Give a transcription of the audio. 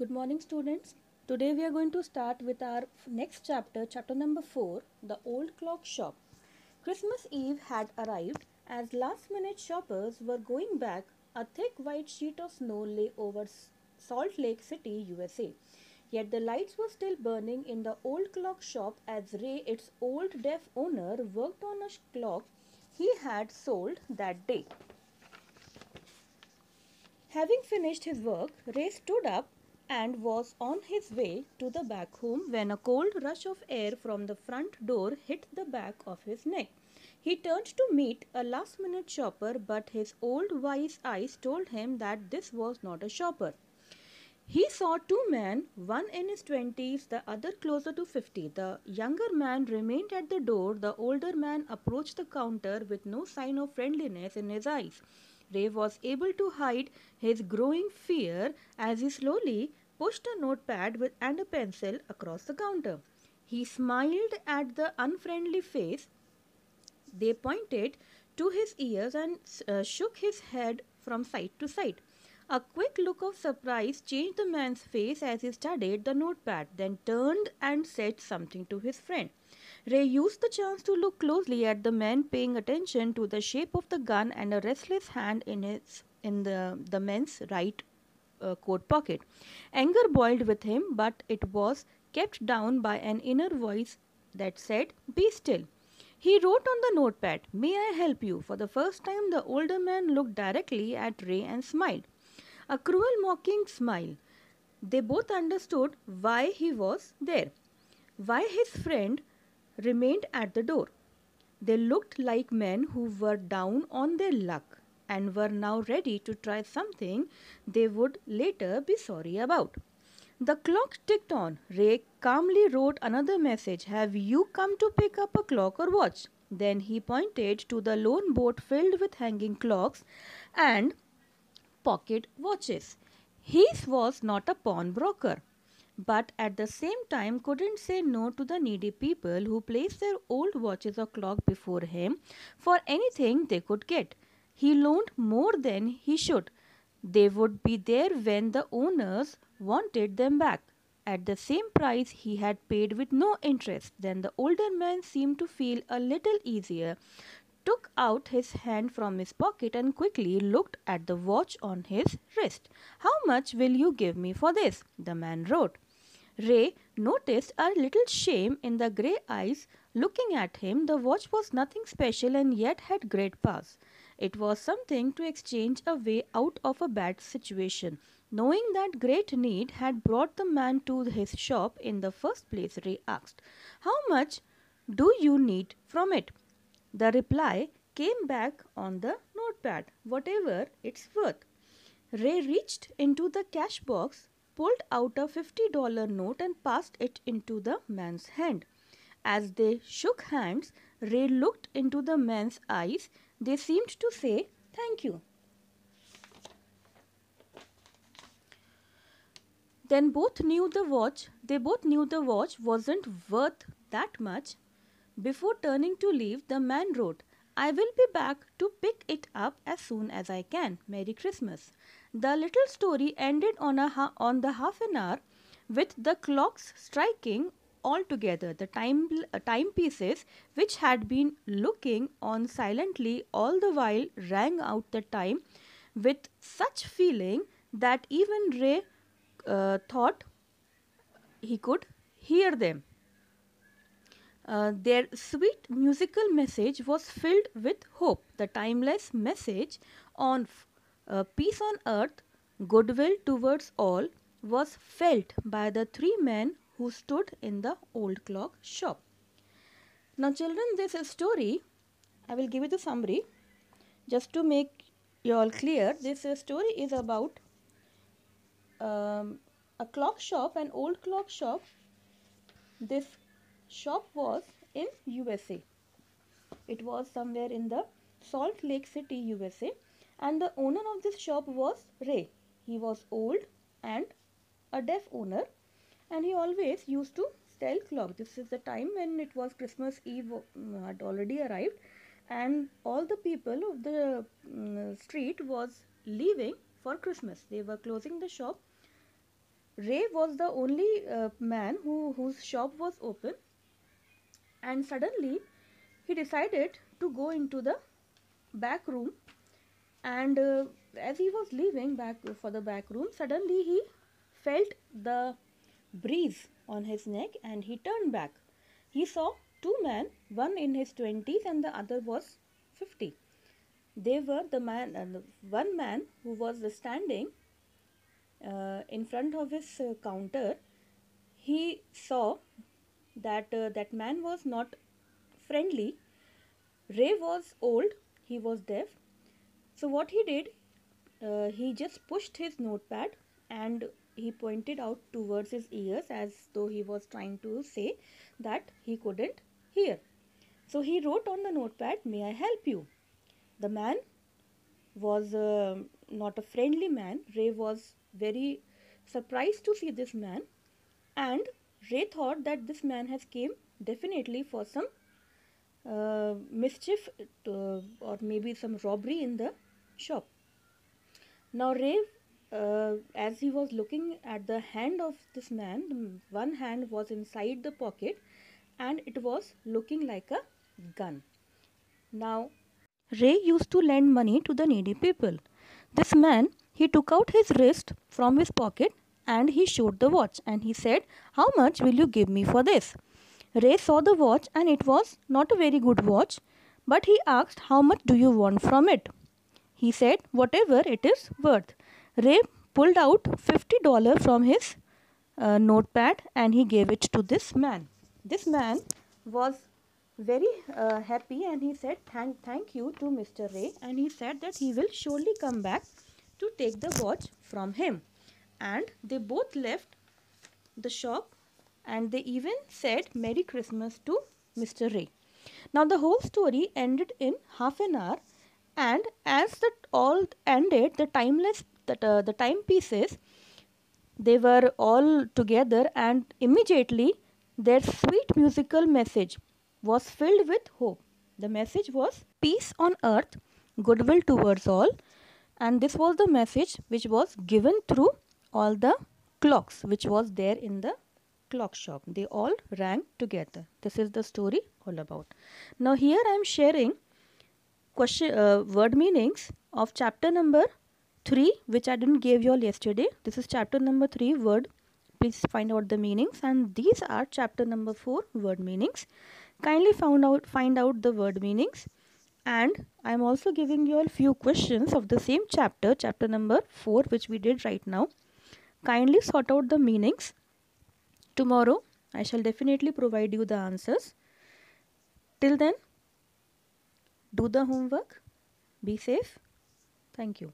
Good morning, students. Today we are going to start with our next chapter, chapter number 4, The Old Clock Shop. Christmas Eve had arrived. As last minute shoppers were going back, a thick white sheet of snow lay over Salt Lake City, USA. Yet the lights were still burning in the old clock shop as Ray, its old deaf owner, worked on a clock he had sold that day. Having finished his work, Ray stood up and was on his way to the back room when a cold rush of air from the front door hit the back of his neck. He turned to meet a last minute shopper, but his old wise eyes told him that this was not a shopper. He saw two men, one in his 20s, the other closer to 50. The younger man remained at the door. The older man approached the counter with no sign of friendliness in his eyes. Ray was able to hide his growing fear as he slowly pushed a notepad and a pencil across the counter. He smiled at the unfriendly face. They pointed to his ears and shook his head from side to side. A quick look of surprise changed the man's face as he studied the notepad, then turned and said something to his friend. Ray used the chance to look closely at the man, paying attention to the shape of the gun and a restless hand in the man's right coat pocket. Anger boiled with him, but it was kept down by an inner voice that said, "Be still." He wrote on the notepad, "May I help you?" For the first time, the older man looked directly at Ray and smiled. A cruel, mocking smile. They both understood why he was there, why his friend remained at the door. They looked like men who were down on their luck and were now ready to try something they would later be sorry about. The clock ticked on. Ray calmly wrote another message. "Have you come to pick up a clock or watch?" Then he pointed to the lone boat filled with hanging clocks and pocket watches. His was not a pawnbroker, but at the same time couldn't say no to the needy people who placed their old watches or clock before him for anything they could get. He loaned more than he should. They would be there when the owners wanted them back at the same price he had paid with no interest. Then the older man seemed to feel a little easier, took out his hand from his pocket and quickly looked at the watch on his wrist. "How much will you give me for this?" the man wrote. Ray noticed a little shame in the grey eyes looking at him. The watch was nothing special and yet had great powers. It was something to exchange a way out of a bad situation. Knowing that great need had brought the man to his shop in the first place, Ray asked, "How much do you need from it?" The reply came back on the notepad, "Whatever it's worth." Ray reached into the cash box, pulled out a $50 note and passed it into the man's hand. As they shook hands, Ray looked into the man's eyes. They seemed to say, "Thank you." They both knew the watch wasn't worth that much. Before turning to leave, the man wrote, "I will be back to pick it up as soon as I can. Merry Christmas." The little story ended on the half an hour with the clocks striking all together. The timepieces, which had been looking on silently all the while, rang out the time with such feeling that even Ray thought he could hear them. Their sweet musical message was filled with hope. The timeless message on peace on earth, goodwill towards all, was felt by the three men who stood in the old clock shop. Now, children, this story, I will give you the summary just to make you all clear. This story is about a clock shop, an old clock shop. This shop was in USA. It was somewhere in the Salt Lake City, USA, and the owner of this shop was Ray. He was old and a deaf owner, and he always used to sell clocks. This is the time when it was Christmas Eve had already arrived, and all the people of the street was leaving for Christmas. They were closing the shop Ray was the only man whose shop was open, and suddenly he decided to go into the back room, and as he was leaving back for the back room, suddenly he felt the breeze on his neck and he turned back. He saw two men, one in his 20s and the other was 50. They were the one man who was standing in front of his counter. He saw that that man was not friendly. Ray was old, he was deaf. So what he did, he just pushed his notepad and he pointed out towards his ears as though he was trying to say that he couldn't hear. So he wrote on the notepad, "May I help you?" The man was not a friendly man. Ray was very surprised to see this man, and Ray thought that this man has came definitely for some mischief or maybe some robbery in the shop. Now Ray, as he was looking at the hand of this man, one hand was inside the pocket and it was looking like a gun. Now Ray used to lend money to the needy people. This man, he took out his wrist from his pocket and he showed the watch and he said, "How much will you give me for this?" Ray saw the watch and it was not a very good watch, but he asked, "How much do you want from it?" He said, "Whatever it is worth." Ray pulled out $50 from his notepad and he gave it to this man. This man was very happy and he said thank you to Mr. Ray, and he said that he will surely come back to take the watch from him. And they both left the shop and they even said Merry Christmas to Mr. Ray. Now the whole story ended in half an hour, and as that all ended, the timepieces, they were all together, and immediately their sweet musical message was filled with hope. The message was peace on earth, goodwill towards all, and this was the message which was given through all the clocks which was there in the clock shop. They all rang together. This is the story all about. Now here I am sharing word meanings of chapter number 3, which I didn't give you all yesterday. This is chapter number 3 word. Please find out the meanings, and these are chapter number 4 word meanings. Kindly find out the word meanings, and I am also giving you all few questions of the same chapter, chapter number 4, which we did right now. Kindly sort out the meanings. Tomorrow I shall definitely provide you the answers. Till then, do the homework. Be safe. Thank you.